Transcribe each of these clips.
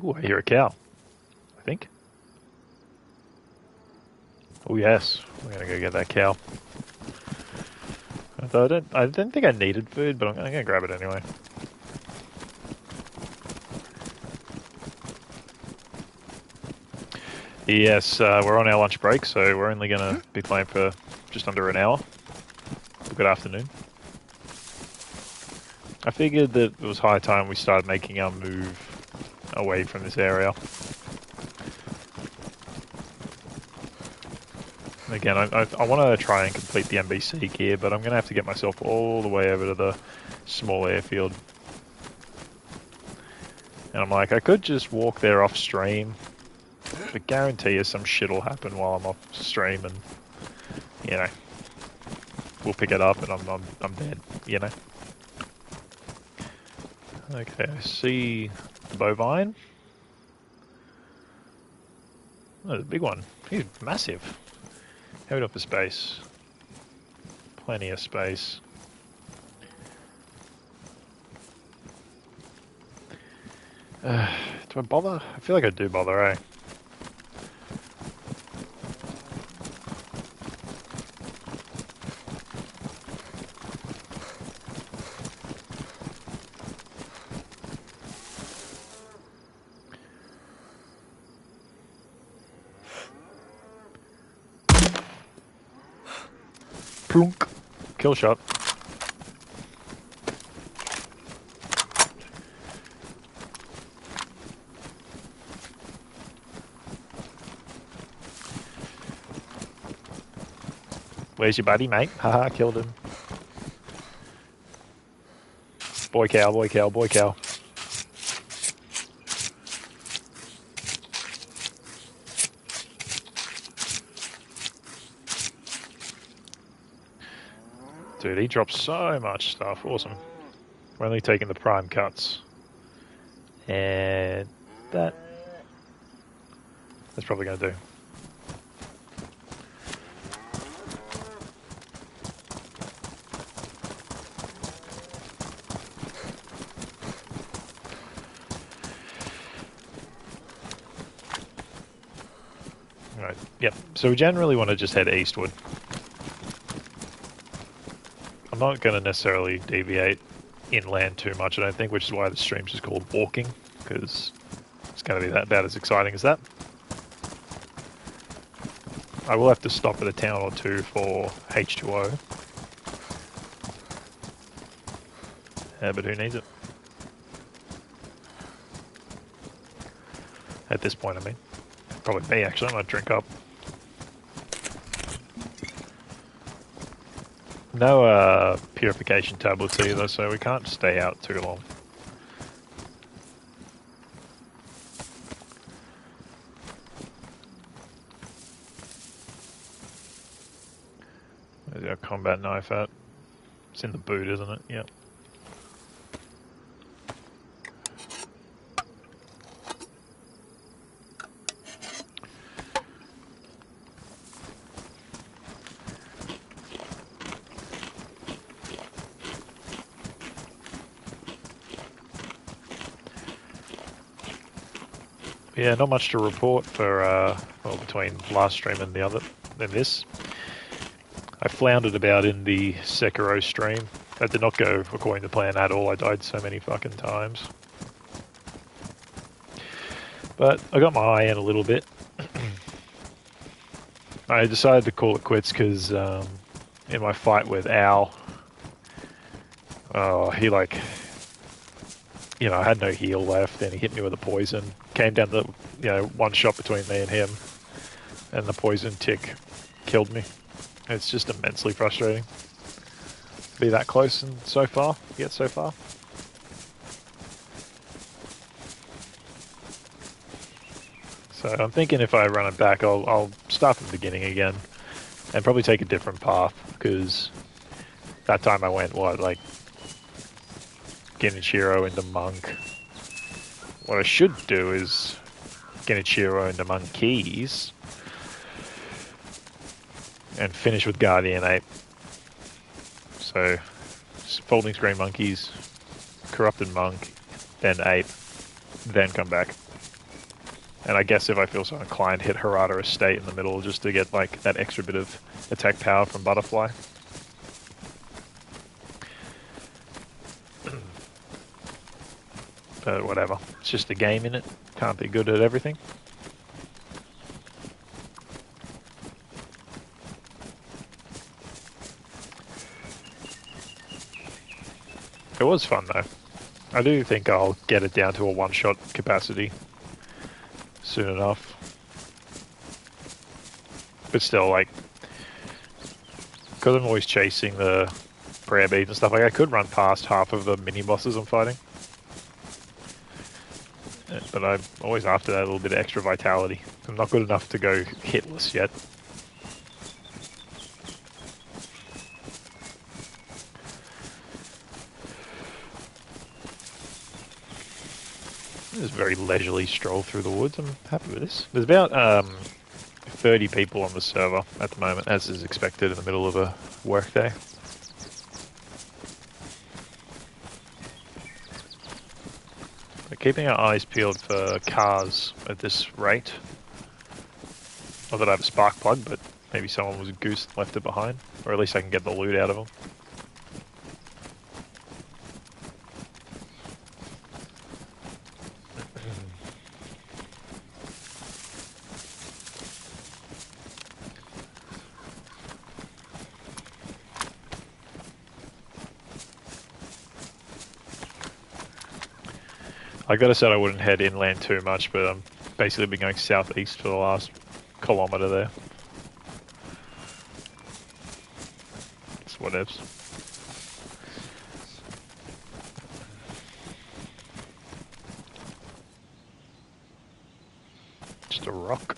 Ooh, I hear a cow. I think. Oh yes, we're gonna go get that cow. I didn't think I needed food, but I'm gonna grab it anyway. Yes, we're on our lunch break, so we're only gonna be playing for just under an hour. Good afternoon. I figured that it was high time we started making our move away from this area. Again, I want to try and complete the NBC gear, but I'm going to have to get myself all the way over to the small airfield. And I'm like, I could just walk there off stream, but guarantee you some shit will happen while I'm off stream, and you know, we'll pick it up, and I'm dead. You know. Okay, I see the bovine. Oh, there's a big one. He's massive. Have it up for space. Plenty of space. Do I bother? I feel like I do bother, eh? Plunk. Kill shot. Where's your buddy, mate? Haha, killed him. Boy cow, boy cow, boy cow. Dude, he drops so much stuff. Awesome. We're only taking the prime cuts. And that's probably going to do. Alright, yep. So we generally want to just head eastward. I'm not going to necessarily deviate inland too much, I don't think, which is why the stream's just called walking, because it's going to be about as exciting as that. I will have to stop at a town or two for H2O. Yeah, but who needs it? At this point, I mean. Probably me, actually. I might drink up. No purification tablets either, so we can't stay out too long. Where's our combat knife at? It's in the boot, isn't it? Yep. Yeah, not much to report for, well, between last stream and this. I floundered about in the Sekiro stream. That did not go according to plan at all. I died so many fucking times. But I got my eye in a little bit. I decided to call it quits because in my fight with Al, he like... You know, I had no heal left, and he hit me with a poison. Came down to, one shot between me and him, and the poison tick killed me. It's just immensely frustrating to be that close and so far, yet so far. So I'm thinking if I run it back, I'll start from the beginning again, and probably take a different path, because that time I went, Genichiro into Monk. What I should do is Genichiro into Monkeys and finish with Guardian Ape. So, Folding Screen Monkeys, Corrupted Monk, then Ape, then come back. And I guess if I feel so inclined, hit Harada Estate in the middle just to get like that extra bit of attack power from Butterfly. But whatever, it's just a game in it. Can't be good at everything. It was fun though. I do think I'll get it down to a one-shot capacity soon enough. But still, like, because I'm always chasing the prayer beads and stuff, like I could run past half of the mini-bosses I'm fighting. But I'm always after that little bit of extra vitality. I'm not good enough to go hitless yet. This is a very leisurely stroll through the woods. I'm happy with this. There's about 30 people on the server at the moment, as is expected in the middle of a workday. We're keeping our eyes peeled for cars at this rate. Not that I have a spark plug, but maybe someone was a goose and left it behind. Or at least I can get the loot out of them. I gotta say I wouldn't head inland too much, but I'm basically been going southeast for the last kilometre there. It's whatevs. Just a rock.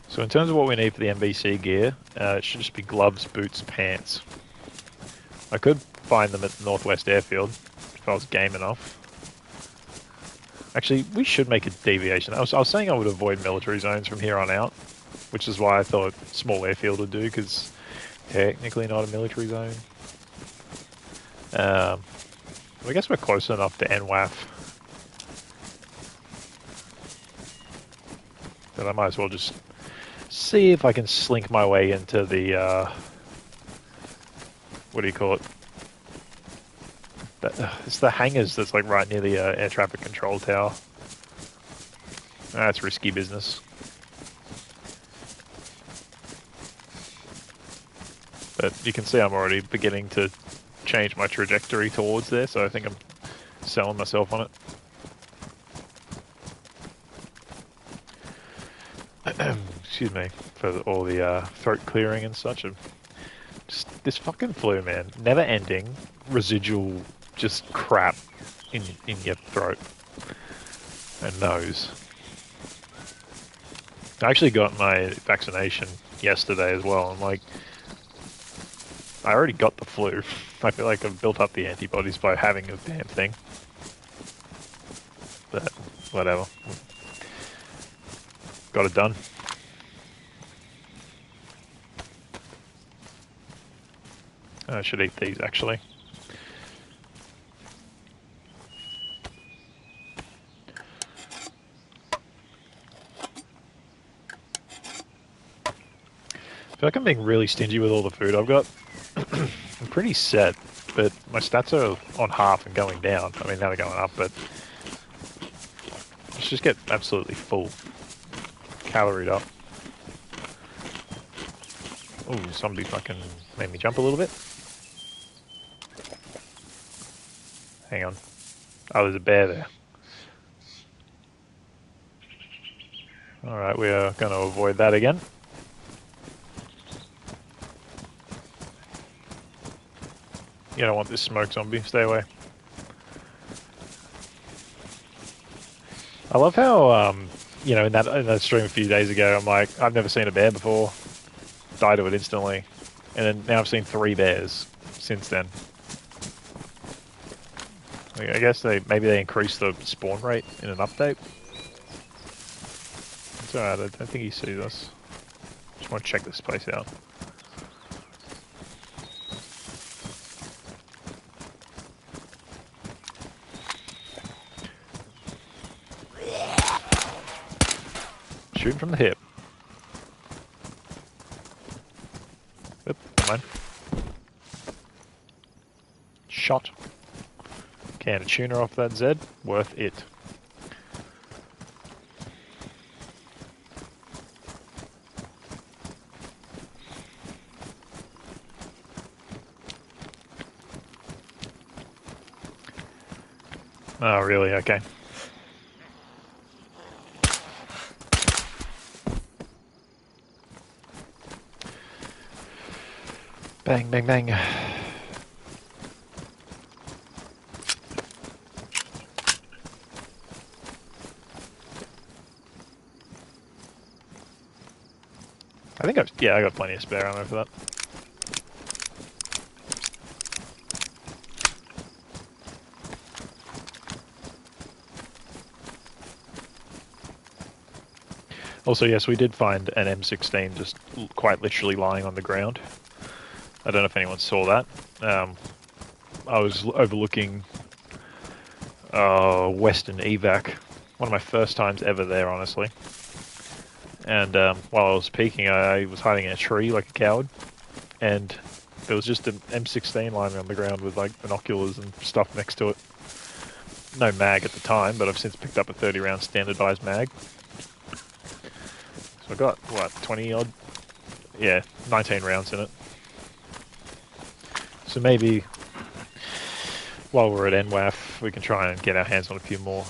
So in terms of what we need for the MVC gear, it should just be gloves, boots, pants. I could find them at the Northwest Airfield if I was game enough. Actually, we should make a deviation. I was saying I would avoid military zones from here on out, which is why I thought small airfield would do, because technically not a military zone. I guess we're close enough to NWAF that I might as well just see if I can slink my way into the, what do you call it? It's the hangars that's like right near the air traffic control tower. That's risky business. But you can see I'm already beginning to change my trajectory towards there, so I think I'm selling myself on it. Excuse me for all the throat clearing and such. Just this fucking flu, man. Never ending, residual, just crap in your throat and nose. I actually got my vaccination yesterday as well. I'm like, I already got the flu. I feel like I've built up the antibodies by having a damn thing. But whatever. Got it done. I should eat these actually. I feel like I'm being really stingy with all the food I've got. I'm pretty set, but my stats are on half and going down. I mean, now they're going up, but let's just get absolutely full. Caloried up. Ooh, zombie fucking made me jump a little bit. Hang on. Oh, there's a bear there. Alright, we are going to avoid that again. You don't want this smoke zombie. Stay away. I love how, you know, in that stream a few days ago, I'm like, I've never seen a bear before. Die to it instantly. And then now I've seen 3 bears since then. I guess maybe they increased the spawn rate in an update. It's alright, I don't think he sees us. Just want to check this place out. shooting from the hip. Oop, never mind. Shot. Can a tuner off that Z? Worth it. Oh, really? Okay. Bang, bang, bang. I think I got plenty of spare ammo for that. Also, yes, we did find an M16 just quite literally lying on the ground. I don't know if anyone saw that. I was overlooking Western Evac, one of my first times ever there, honestly. And while I was peeking, I was hiding in a tree like a coward, and there was just an M16 lying on the ground with like binoculars and stuff next to it. No mag at the time, but I've since picked up a 30-round standardized mag. So I got, what, 20 odd? Yeah, 19 rounds in it. So maybe while we're at NWAF, we can try and get our hands on a few more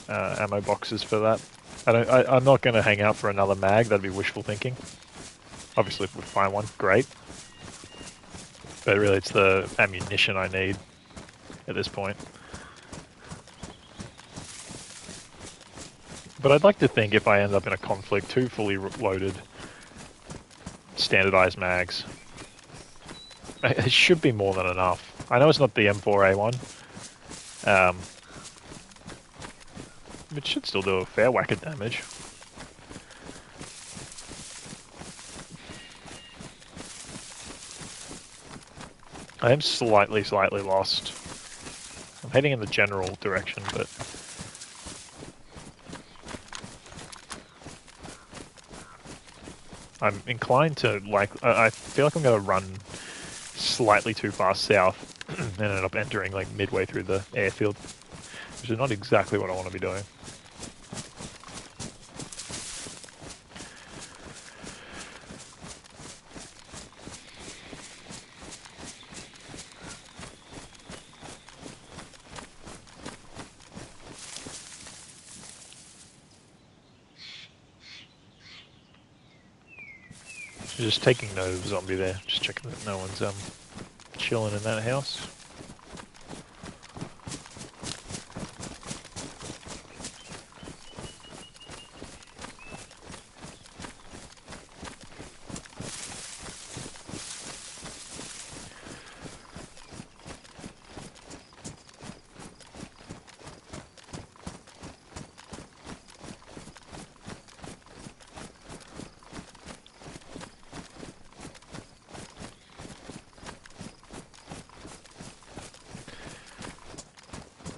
ammo boxes for that. I'm not going to hang out for another mag. That'd be wishful thinking. Obviously, if we find one, great. But really, it's the ammunition I need at this point. But I'd like to think if I end up in a conflict, 2 fully loaded, standardized mags, it should be more than enough. I know it's not the M4A1. It should still do a fair whack of damage. I am slightly lost. I'm heading in the general direction, but I'm inclined to, like, I feel like I'm going to run slightly too far south and end up entering, like, midway through the airfield, which is not exactly what I want to be doing. Just taking no zombie there, just checking that no one's chilling in that house.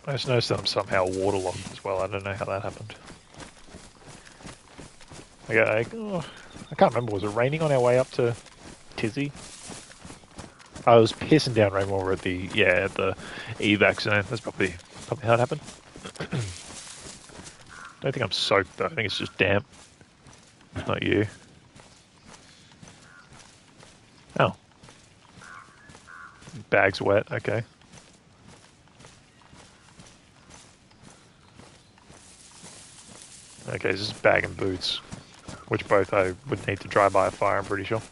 I just noticed that I'm somehow waterlogged as well. I don't know how that happened. I can't remember. Was it raining on our way up to Tizzy? I was pissing down rain while we were at the evac zone. That's probably how it happened. Don't think I'm soaked though. I think it's just damp. Not you. Oh. Bag's wet. Okay. Okay, this is bag and boots, which both I would need to dry by a fire, I'm pretty sure.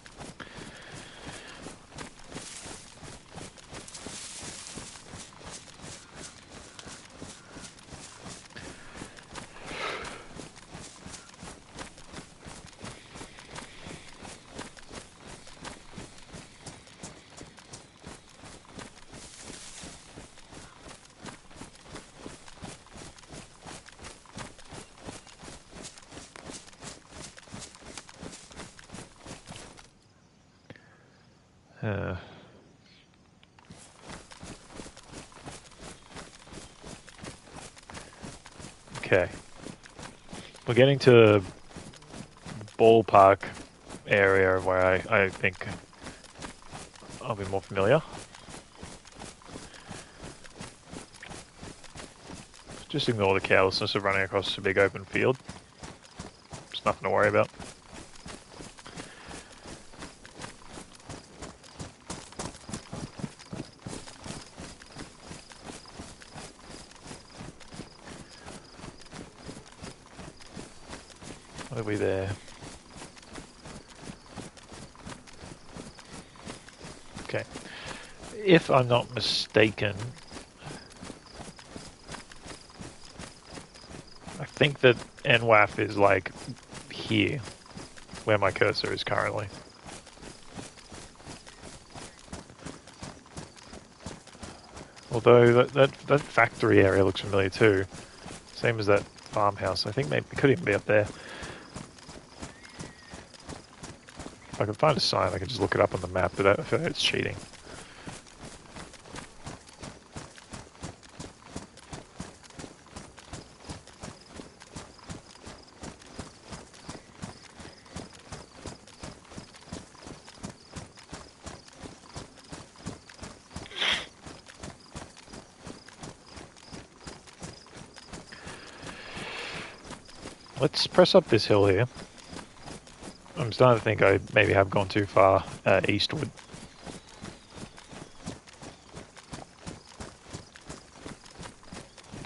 Okay. We're getting to ballpark area of where I think I'll be more familiar. Just ignore the carelessness of running across a big open field. There's nothing to worry about. What are we there? Okay. If I'm not mistaken, I think that NWAF is like here, where my cursor is currently. Although that factory area looks familiar too. Same as that farmhouse. I think maybe it could even be up there. If I can find a sign, I can just look it up on the map, but I feel like it's cheating. Let's press up this hill here. I'm starting to think I maybe have gone too far eastward.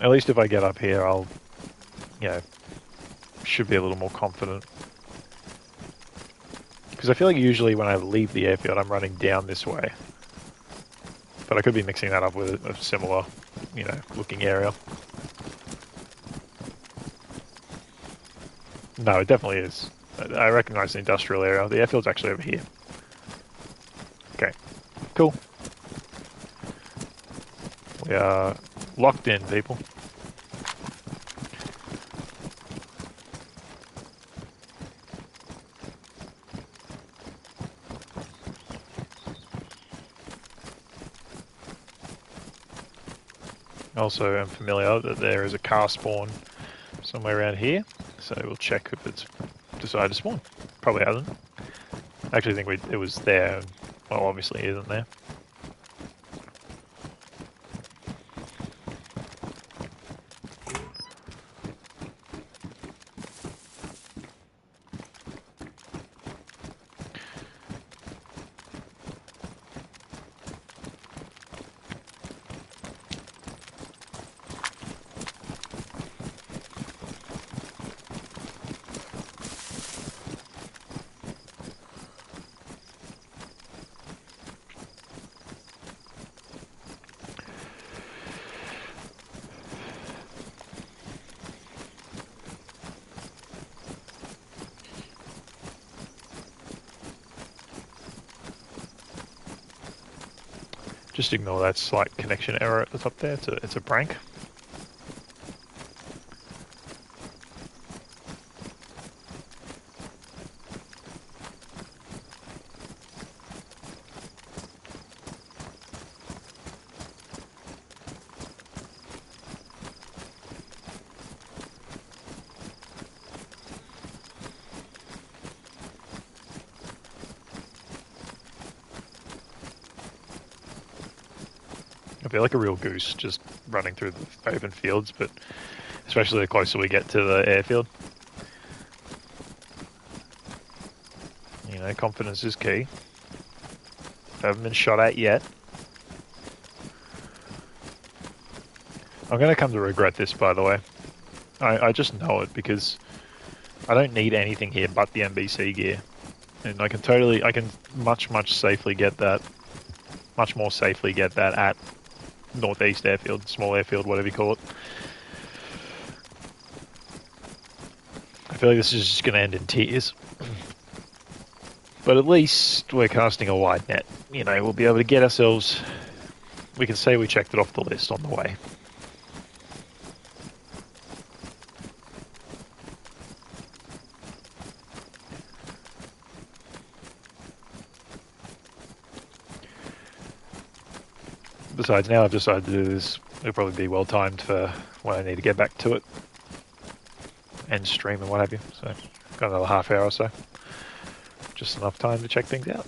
At least if I get up here, I'll, should be a little more confident. Because I feel like usually when I leave the airfield, I'm running down this way. But I could be mixing that up with a similar, looking area. No, it definitely is. I recognize the industrial area. The airfield's actually over here. Okay, cool. We are locked in, people. Also, I'm familiar that there is a car spawn somewhere around here, so we'll check if it's decided to spawn. Probably hasn't. I actually think it was there. Well, obviously it isn't there. Just ignore that slight connection error at the top there. It's a prank. I feel like a real goose just running through the open fields, but especially the closer we get to the airfield. Confidence is key. Haven't been shot at yet. I'm going to come to regret this, by the way. I just know it because I don't need anything here but the NBC gear. And I can much safely get that, much more safely get that at Northeast Airfield, small airfield, whatever you call it. I feel like this is just going to end in tears. But at least we're casting a wide net. We'll be able to get ourselves... We can say we checked it off the list on the way. Besides, now I've decided to do this, it'll probably be well timed for when I need to get back to it. End stream and what have you. So, Got another half hour or so. Just enough time to check things out.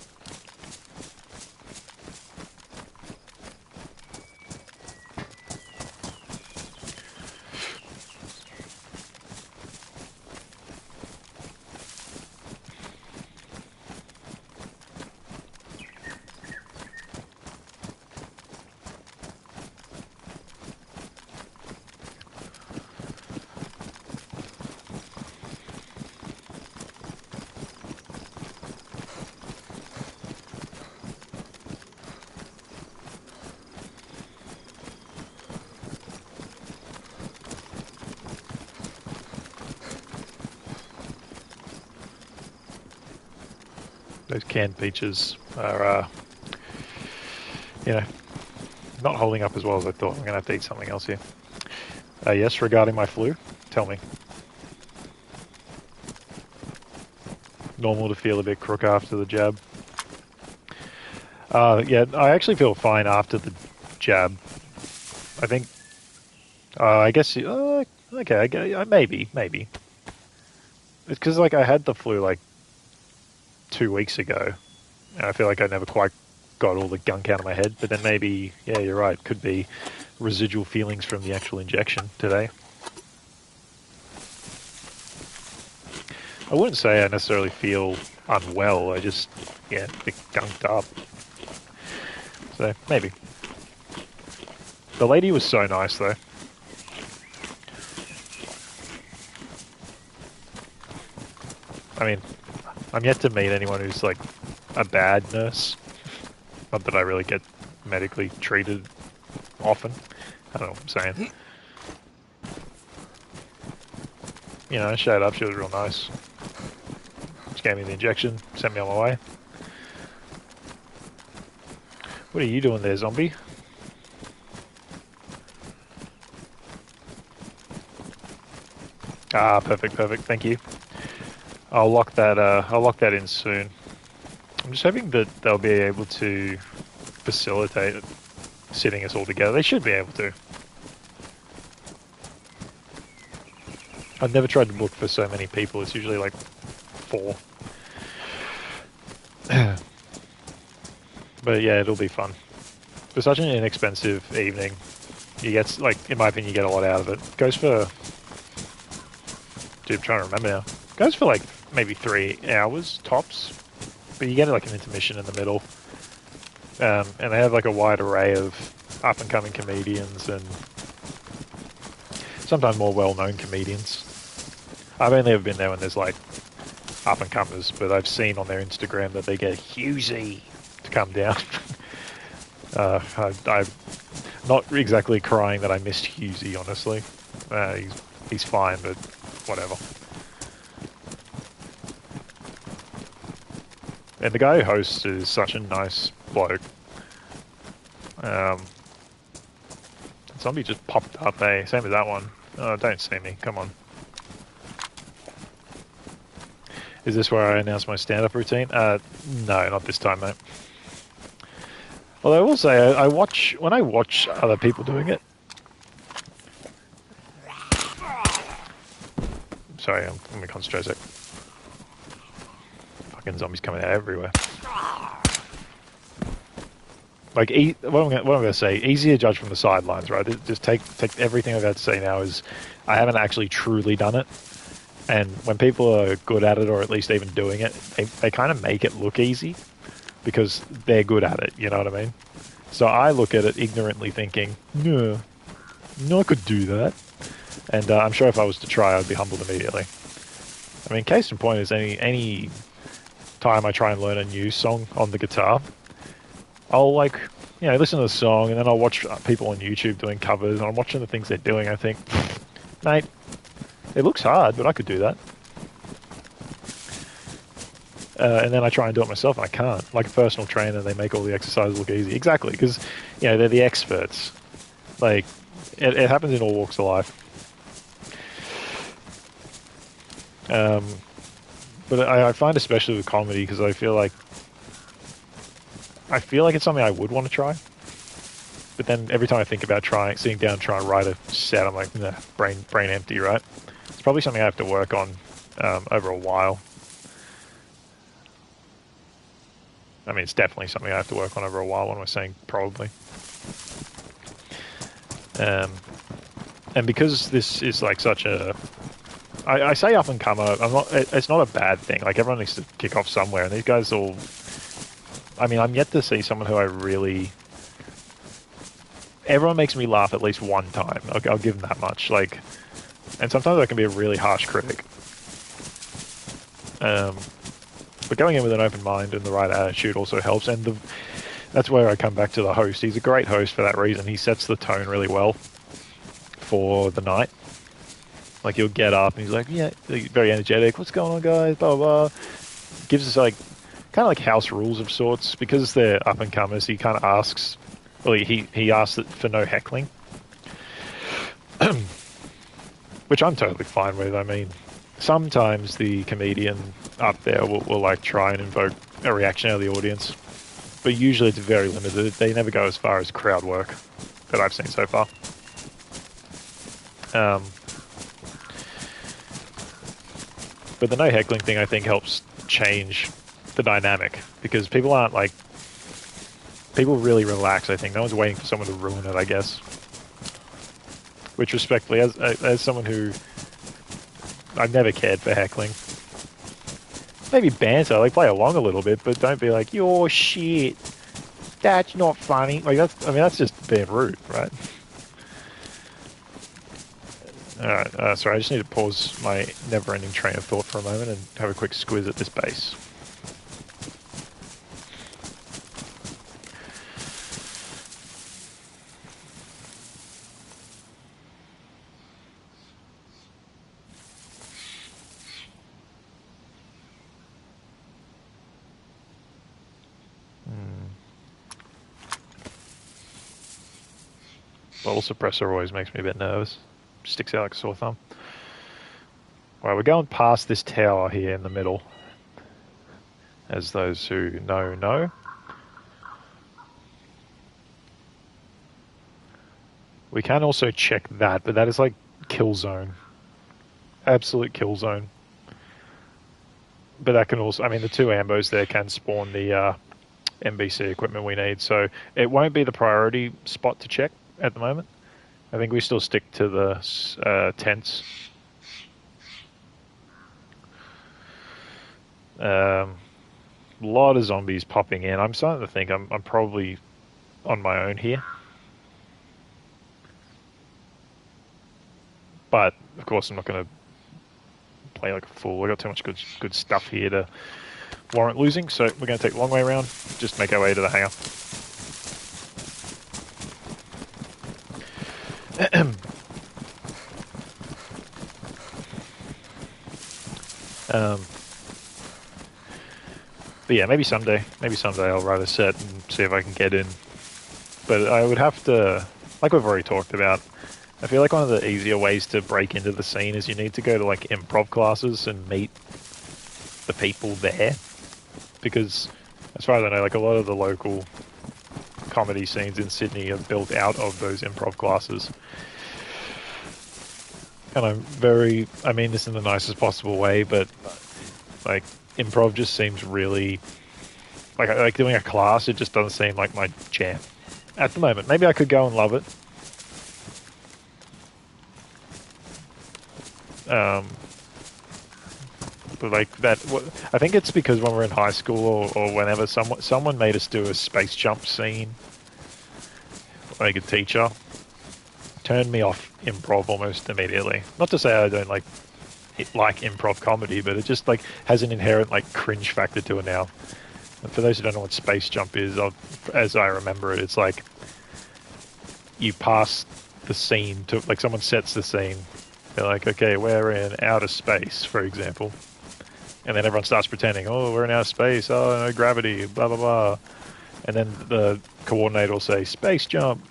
Those canned peaches are, not holding up as well as I thought. I'm going to have to eat something else here. Yes, regarding my flu, tell me. Normal to feel a bit crook after the jab. Yeah, I actually feel fine after the jab. I think, I guess, okay, maybe. It's because, like, I had the flu, like, 2 weeks ago, and I feel like I never quite got all the gunk out of my head, but then maybe, yeah, you're right, could be residual feelings from the actual injection today. I wouldn't say I necessarily feel unwell, I just, yeah, a bit gunked up. So, maybe. The lady was so nice, though. I mean, I'm yet to meet anyone who's, like, a bad nurse. Not that I really get medically treated often. I don't know what I'm saying. You know, showed up, she was real nice. Just gave me the injection, sent me on my way. What are you doing there, zombie? Ah, perfect, thank you. I'll lock that in soon. I'm just hoping that they'll be able to facilitate sitting us all together. They should be able to. I've never tried to book for so many people. It's usually like 4. But yeah, it'll be fun. For such an inexpensive evening, you get, like, in my opinion, you get a lot out of it. Goes for... Dude, I'm trying to remember now. Goes for like maybe 3 hours tops. But you get like an intermission in the middle. And they have like a wide array of up and coming comedians and sometimes more well known comedians. I've only ever been there when there's like up and comers, but I've seen on their Instagram that they get Husey to come down. I'm not exactly crying that I missed Husey, honestly. He's fine, but whatever. And the guy who hosts is such a nice bloke. Zombie just popped up, eh? Same as that one. Oh, don't see me. Come on. Is this where I announce my stand-up routine? No, not this time, mate. Although I will say, when I watch other people doing it... Sorry, I'm going to concentrate a sec. Fucking zombies coming out everywhere. Like, what I'm going to say, easy to judge from the sidelines, right? Just take everything I've had to say now is I haven't actually truly done it. And when people are good at it, or at least even doing it, they kind of make it look easy because they're good at it, you know what I mean? So I look at it ignorantly thinking, no, I could do that. And I'm sure if I was to try, I'd be humbled immediately. I mean, case in point is any time I try and learn a new song on the guitar, I'll listen to the song and then I'll watch people on YouTube doing covers and I'm watching the things they're doing. I think, mate, it looks hard, but I could do that. And then I try and do it myself and I can't. Like a personal trainer, they make all the exercises look easy. Exactly, because, they're the experts. Like, it happens in all walks of life. But I find especially with comedy, because I feel like it's something I would want to try. But then every time I think about sitting down, trying to write a set, I'm like, nah, brain empty, right? It's probably something I have to work on over a while. I mean, it's definitely something I have to work on over a while. What am I saying? Probably. And because this is like such a... I say up and comer, it's not a bad thing. Like, everyone needs to kick off somewhere, and these guys all... I mean, I'm yet to see someone who I really... Everyone makes me laugh at least one time. I'll give them that much. Like, and sometimes I can be a really harsh critic. But going in with an open mind and the right attitude also helps. And that's where I come back to the host. He's a great host for that reason. He sets the tone really well for the night. Like, he'll get up and he's like, yeah, very energetic. What's going on, guys? Blah, blah, blah. Gives us, like, kind of like house rules of sorts. Because they're up and comers, he kind of asks... Well, he asks for no heckling. Which I'm totally fine with. I mean, sometimes the comedian up there will like try and invoke a reaction out of the audience. But usually it's very limited. They never go as far as crowd work that I've seen so far. But the no heckling thing, I think, helps change the dynamic. Because people aren't like... People really relax, I think. No one's waiting for someone to ruin it, I guess. Which, respectfully, as someone who... I've never cared for heckling. Maybe banter, like play along a little bit, but don't be like, "You're shit. That's not funny." Like, that's just being rude, right? Alright, sorry, I just need to pause my never-ending train of thought for a moment and have a quick squiz at this base. Bottle suppressor always makes me a bit nervous. Sticks out like a sore thumb. Alright, we're going past this tower here in the middle. As those who know. We can also check that, but that is like kill zone. Absolute kill zone. But that can also... I mean, the two ambos there can spawn the NBC equipment we need, so it won't be the priority spot to check at the moment. I think we still stick to the tents. Lot of zombies popping in. I'm starting to think I'm probably on my own here. But, of course, I'm not going to play like a fool. I got too much good stuff here to warrant losing, so we're going to take the long way around. Just make our way to the hangar. But yeah, maybe someday I'll write a set and see if I can get in. But I would have to, like we've already talked about, I feel like one of the easier ways to break into the scene is you need to go to like improv classes and meet the people there. Because as far as I know, like a lot of the local comedy scenes in Sydney are built out of those improv classes. And I mean this in the nicest possible way, but like improv just seems really like doing a class. It just doesn't seem like my jam at the moment. Maybe I could go and love it. But like that, I think it's because when we're in high school or whenever someone made us do a space jump scene, like a teacher, turned me off improv almost immediately. Not to say I don't like improv comedy, but it just like has an inherent like cringe factor to it now. And for those who don't know what space jump is, as I remember it, it's like you pass the scene to, like, someone sets the scene. They're like, okay, we're in outer space, for example. And then everyone starts pretending, oh, we're in outer space, oh, no gravity, blah, blah, blah. And then the coordinator will say, space jump.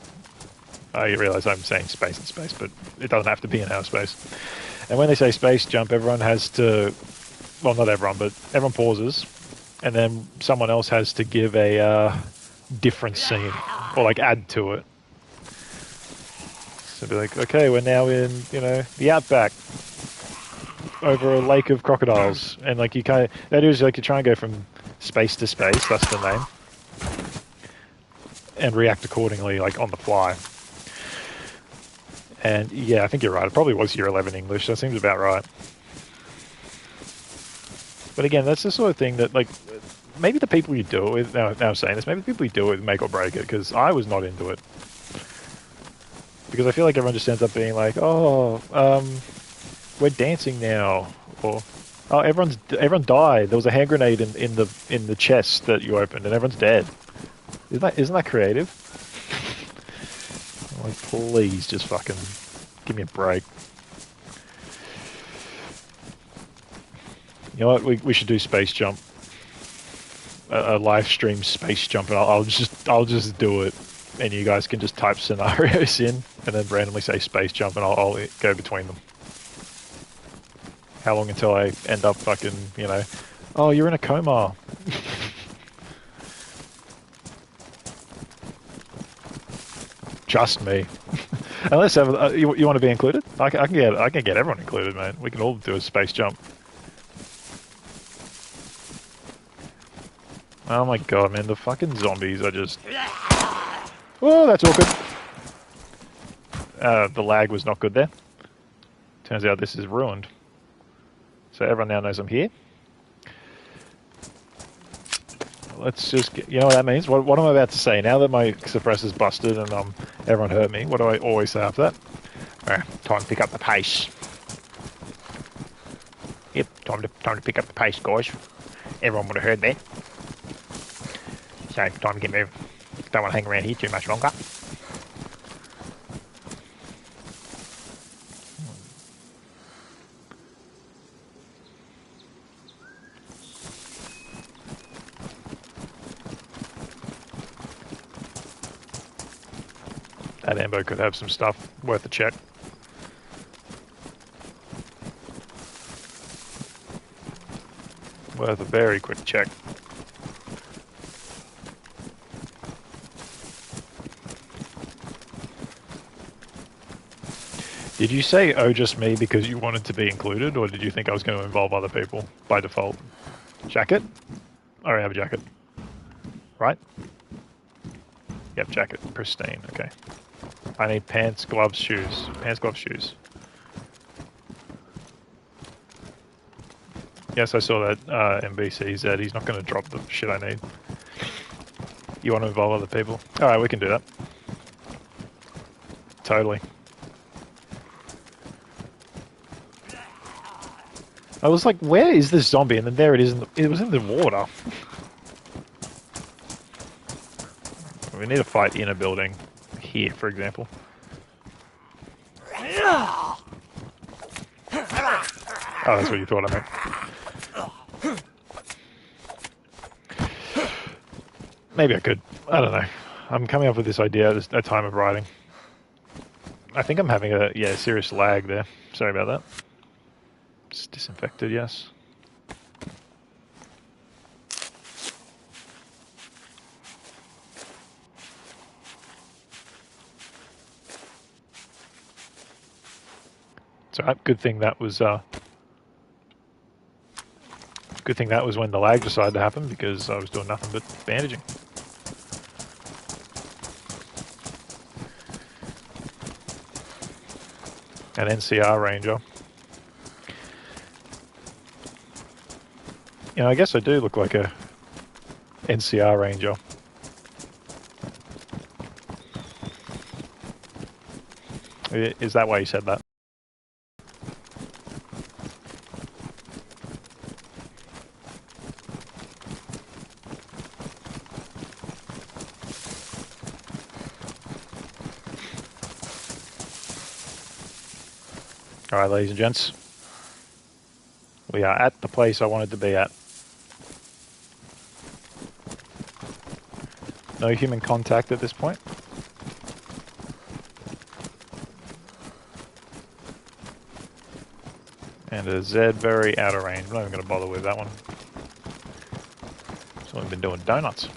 I realize I'm saying space in space, but it doesn't have to be in outer space. And when they say space jump, everyone has to, well, not everyone, but everyone pauses. And then someone else has to give a different scene, or like add to it. So be like, okay, we're now in, the outback. over a lake of crocodiles, and like you kind of that is like you try and go from space to space. That's the name, and react accordingly, like on the fly. And yeah, I think you're right. It probably was year 11 English. That seems about right. But again, that's the sort of thing that like maybe the people you do it with. Now I'm saying this. Maybe the people you do it with make or break it, because I was not into it. Because I feel like everyone just ends up being like, oh, we're dancing now, or oh, everyone died. There was a hand grenade in the chest that you opened, and everyone's dead. Isn't that creative? I'm like, please, just fucking give me a break. You know what? We should do space jump, a live stream space jump, and I'll just do it, and you guys can just type scenarios in, and then randomly say space jump, and I'll go between them. How long until I end up fucking, you know, oh, you're in a coma. Just me. Unless you want to be included, I can get everyone included, man. We can all do a space jump. Oh my god, man, the fucking zombies are just... Oh, that's awkward. The lag was not good there. Turns out this is ruined. So everyone now knows I'm here. Let's just get... You know what that means? What am I about to say? Now that my suppressor's busted and everyone heard me, what do I always say after that? Alright, time to pick up the pace. Yep, time to pick up the pace, guys. Everyone would have heard that. So, time to get moving. Don't want to hang around here too much longer. That ambo could have some stuff worth a check. Worth a very quick check. Did you say, oh, just me because you wanted to be included, or did you think I was going to involve other people by default? Jacket? I already have a jacket. Right? Yep, jacket. Pristine. Okay. I need pants, gloves, shoes. Pants, gloves, shoes. Yes, I saw that MBC said he's not going to drop the shit I need. You want to involve other people? Alright, we can do that. Totally. I was like, where is this zombie? And then there it is. It was in the water. We need to fight in a building. Here, for example. Oh, that's what you thought I meant. Maybe I could. I don't know. I'm coming up with this idea at a time of writing. I think I'm having a serious lag there. Sorry about that. It's disinfected, yes. It's alright. Good thing that was when the lag decided to happen, because I was doing nothing but bandaging. An NCR Ranger. You know, I guess I do look like a NCR Ranger. Is that why you said that? Alright, ladies and gents. We are at the place I wanted to be at. No human contact at this point. And a Z very out of range. I'm not even going to bother with that one. So we've been doing donuts.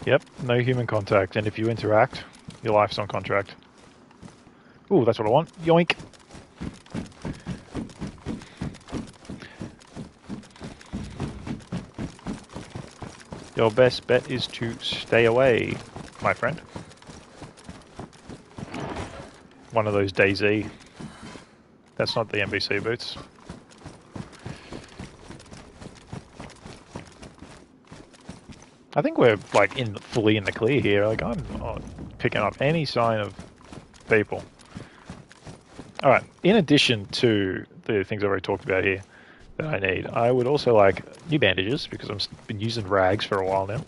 Yep, no human contact, and if you interact, your life's on contract. Ooh, that's what I want. Yoink! Your best bet is to stay away, my friend. One of those DayZ. That's not the NBC boots. I think we're like fully in the clear here. Like I'm not picking up any sign of people. All right. In addition to the things I've already talked about here that I need, I would also like new bandages because I've been using rags for a while now,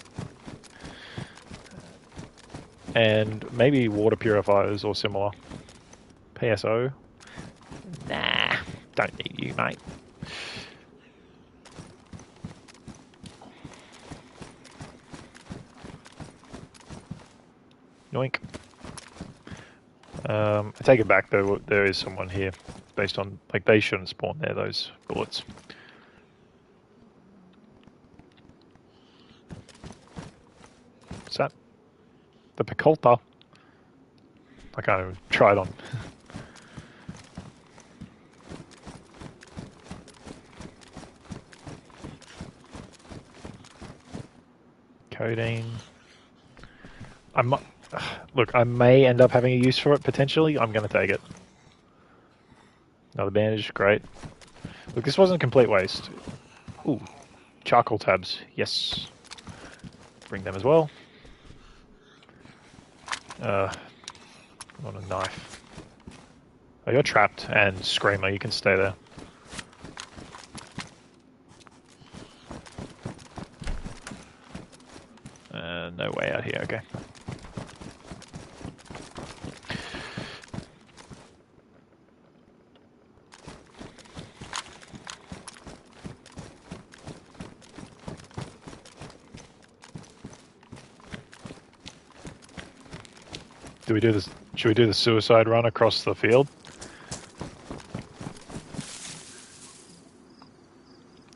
and maybe water purifiers or similar. PSO. Nah, don't need you, mate. Yoink. I take it back though, there is someone here based on, like, they shouldn't spawn there, those bullets. What's that? The Picolta. I can't even try it on. Codeine. Look, I may end up having a use for it potentially. I'm going to take it. Another bandage, great. Look, this wasn't a complete waste. Ooh, charcoal tabs, yes. Bring them as well. Not a knife. Oh, you're trapped, and Screamer, you can stay there. No way out here, okay. Do we do this? Should we do the suicide run across the field?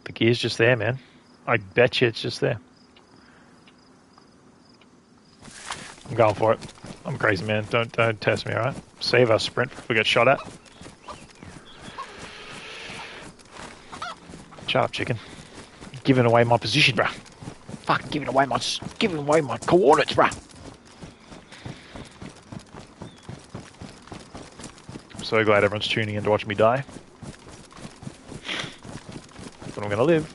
The gear's just there, man. I bet you it's just there. I'm going for it. I'm crazy, man. Don't test me, alright? Save our sprint if we get shot at. Shut up, chicken. Giving away my position, bruh. Fuck, giving away my coordinates, bruh. I'm so glad everyone's tuning in to watch me die. But I'm gonna live.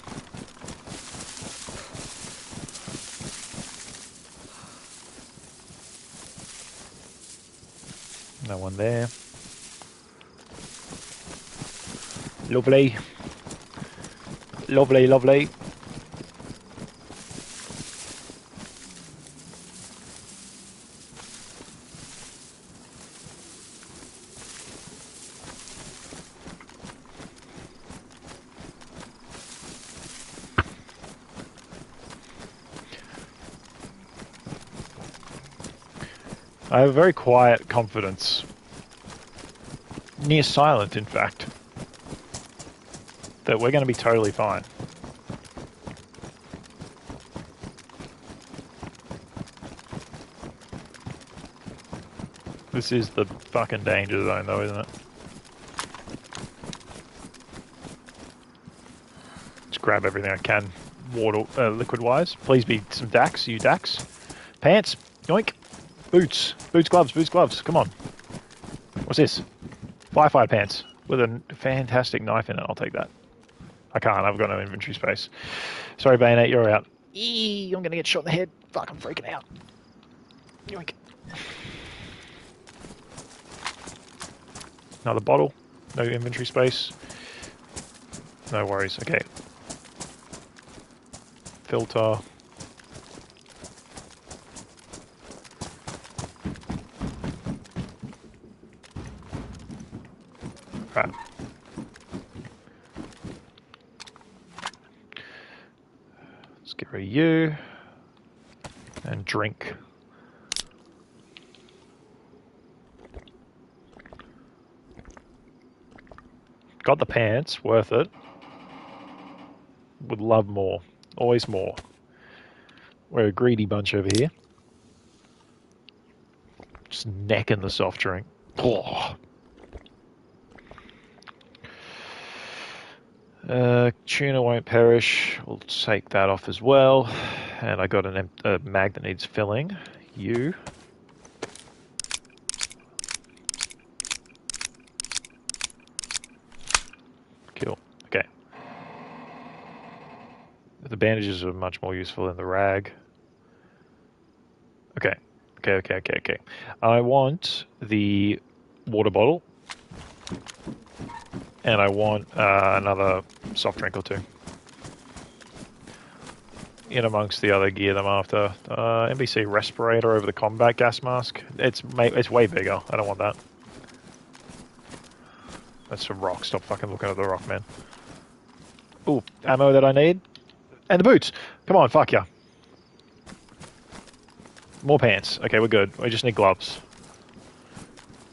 No one there. Lovely. Lovely, lovely. I have a very quiet confidence. Near silent, in fact. That we're going to be totally fine. This is the fucking danger zone though, isn't it? Just grab everything I can, water, liquid-wise. Please be some DAX, you DAX. Pants, yoink. Boots, gloves, come on. What's this? Firefighter pants with a fantastic knife in it, I'll take that. I can't, I've got no inventory space. Sorry, Bayonet, you're out. Eee, I'm gonna get shot in the head. Fuck, I'm freaking out. Yoink. Another bottle, no inventory space. No worries, okay. Filter. Right. Let's get rid of you. And drink. Got the pants, worth it. Would love more. Always more. We're a greedy bunch over here. Just necking the soft drink. Oh. Tuna won't perish. We'll take that off as well. And I got a mag that needs filling. You. Cool. Okay. The bandages are much more useful than the rag. Okay. Okay. I want the water bottle. And I want another soft drink or two. In amongst the other gear I'm after. NBC respirator over the combat gas mask. It's way bigger. I don't want that. That's a rock. Stop fucking looking at the rock, man. Ooh, ammo that I need. And the boots. Come on, fuck ya. More pants. Okay, we're good. We just need gloves.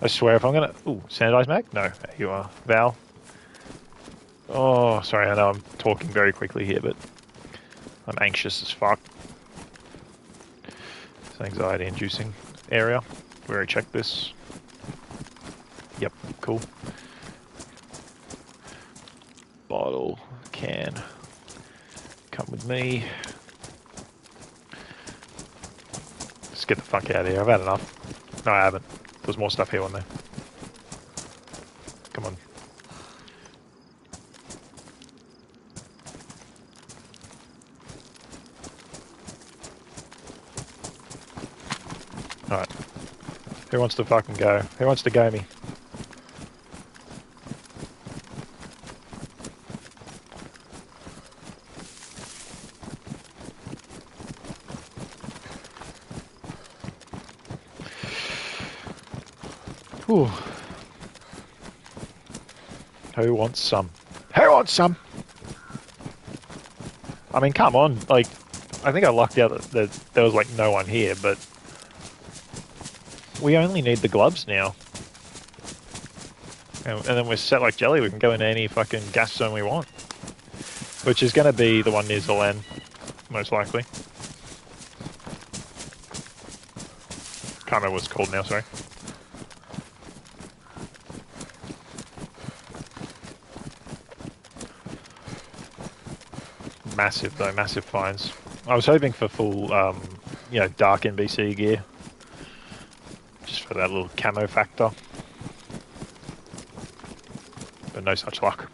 I swear if I'm gonna... Ooh, sanitized mag? No, there you are. Val. Oh, sorry, I know I'm talking very quickly here, but I'm anxious as fuck. It's an anxiety-inducing area. We already checked this. Yep, cool. Bottle, can. Come with me. Let's get the fuck out of here. I've had enough. No, I haven't. There's more stuff here, wasn't there? Come on. Alright. Who wants to fucking go? Who wants to go me? Whew. Who wants some? Who wants some? I mean, come on. Like, I think I lucked out that there was, like, no one here, but we only need the gloves now. And then we're set like jelly. We can go into any fucking gas zone we want. Which is going to be the one near Zelen, most likely. Can't remember what it's called now, sorry. Massive, though. Massive finds. I was hoping for full, dark NBC gear. Just for that little camo factor. But no such luck.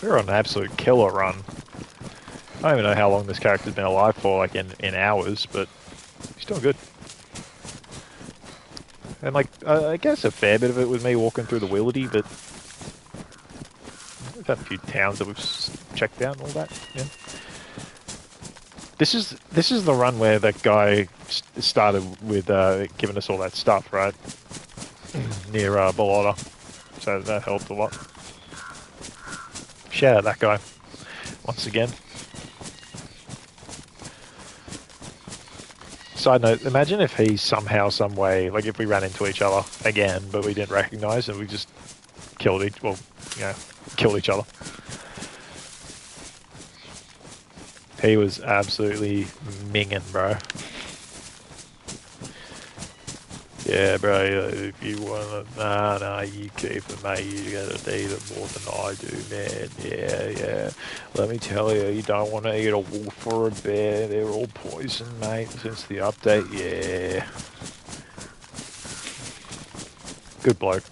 We're on an absolute killer run. I don't even know how long this character's been alive for, like in hours, but he's doing good. And like, I guess a fair bit of it was me walking through the Willardy, but we've had a few towns that we've checked out and all that. Yeah. This is the run where that guy started with giving us all that stuff, right? Near Balota. So that helped a lot. Shout out that guy once again. Side note, imagine if he somehow, some way, like if we ran into each other again, but we didn't recognize and we just killed each other. He was absolutely minging, bro. Yeah, bro, if you wanna, nah, you keep it, mate, you gotta eat it more than I do, man, yeah. Let me tell you, you don't want to eat a wolf or a bear, they're all poison, mate, since the update, yeah. Good bloke.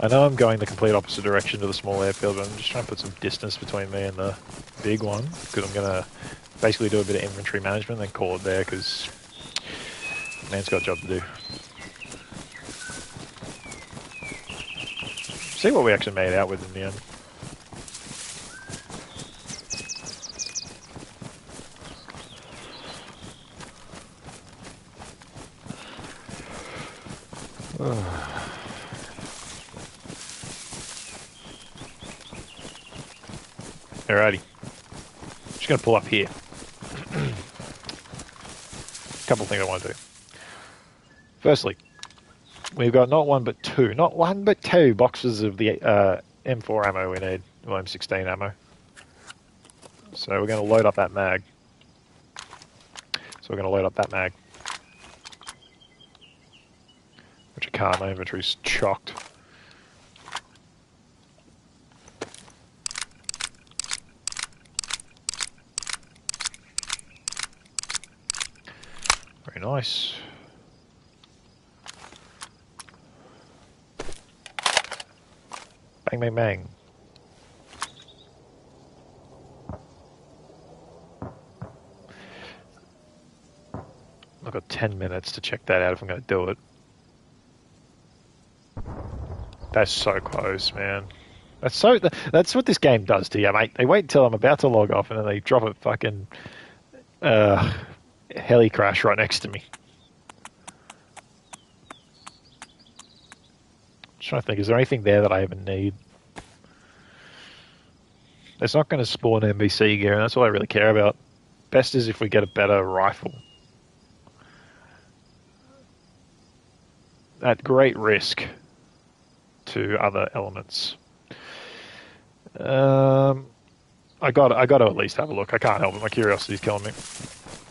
I know I'm going the complete opposite direction to the small airfield, but I'm just trying to put some distance between me and the big one, because I'm gonna basically do a bit of inventory management and then call it there, because man's got a job to do. See what we actually made out with in the end. Alrighty. Just going to pull up here. Couple of things I want to do. Firstly, we've got not one but two boxes of the M4 ammo we need, or M16 ammo. So we're going to load up that mag. Which I can't, my inventory's chocked. Very nice. Bang, bang, bang. I've got 10 minutes to check that out if I'm going to do it. That's so close, man. That's what this game does to you, mate. They wait until I'm about to log off and then they drop a fucking heli crash right next to me. Just trying to think, is there anything there that I even need? It's not going to spawn NBC gear, and that's all I really care about. Best is if we get a better rifle. At great risk to other elements. I got to at least have a look. I can't help it. My curiosity's killing me.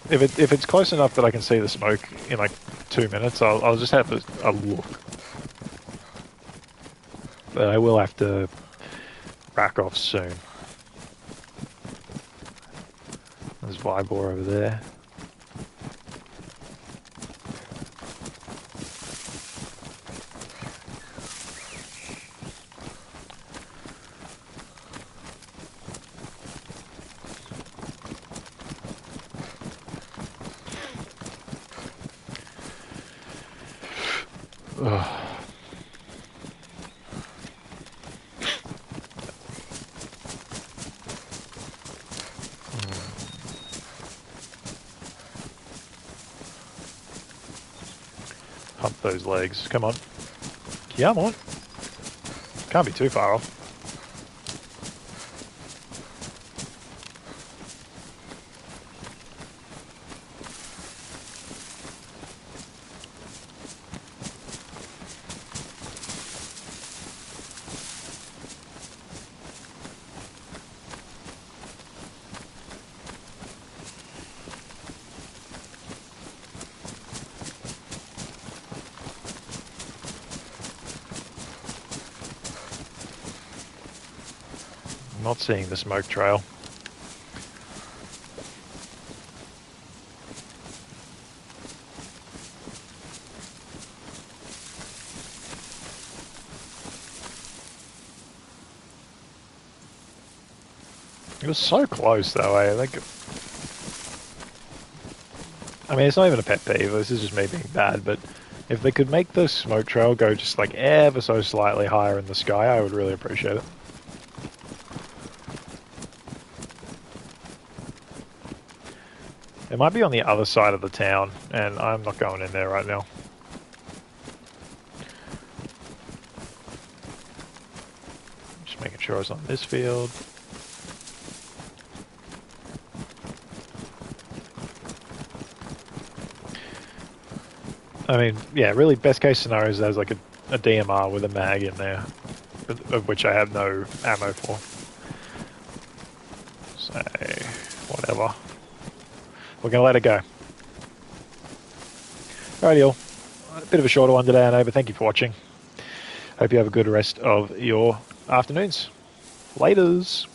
If it's close enough that I can see the smoke in like 2 minutes, I'll just have a look. But I will have to back off soon. There's Vibor over there. Pump those legs. Come on. Come on. Can't be too far off. Not seeing the smoke trail. It was so close though, I think. I mean, it's not even a pet peeve, this is just me being bad, but if they could make the smoke trail go just like ever so slightly higher in the sky, I would really appreciate it. It might be on the other side of the town, and I'm not going in there right now. Just making sure it's on this field. I mean, yeah, really best case scenario is there's like a DMR with a mag in there, of which I have no ammo for. So, whatever. We're going to let it go. Alrighty all. A bit of a shorter one today, I know, but thank you for watching. Hope you have a good rest of your afternoons. Laters.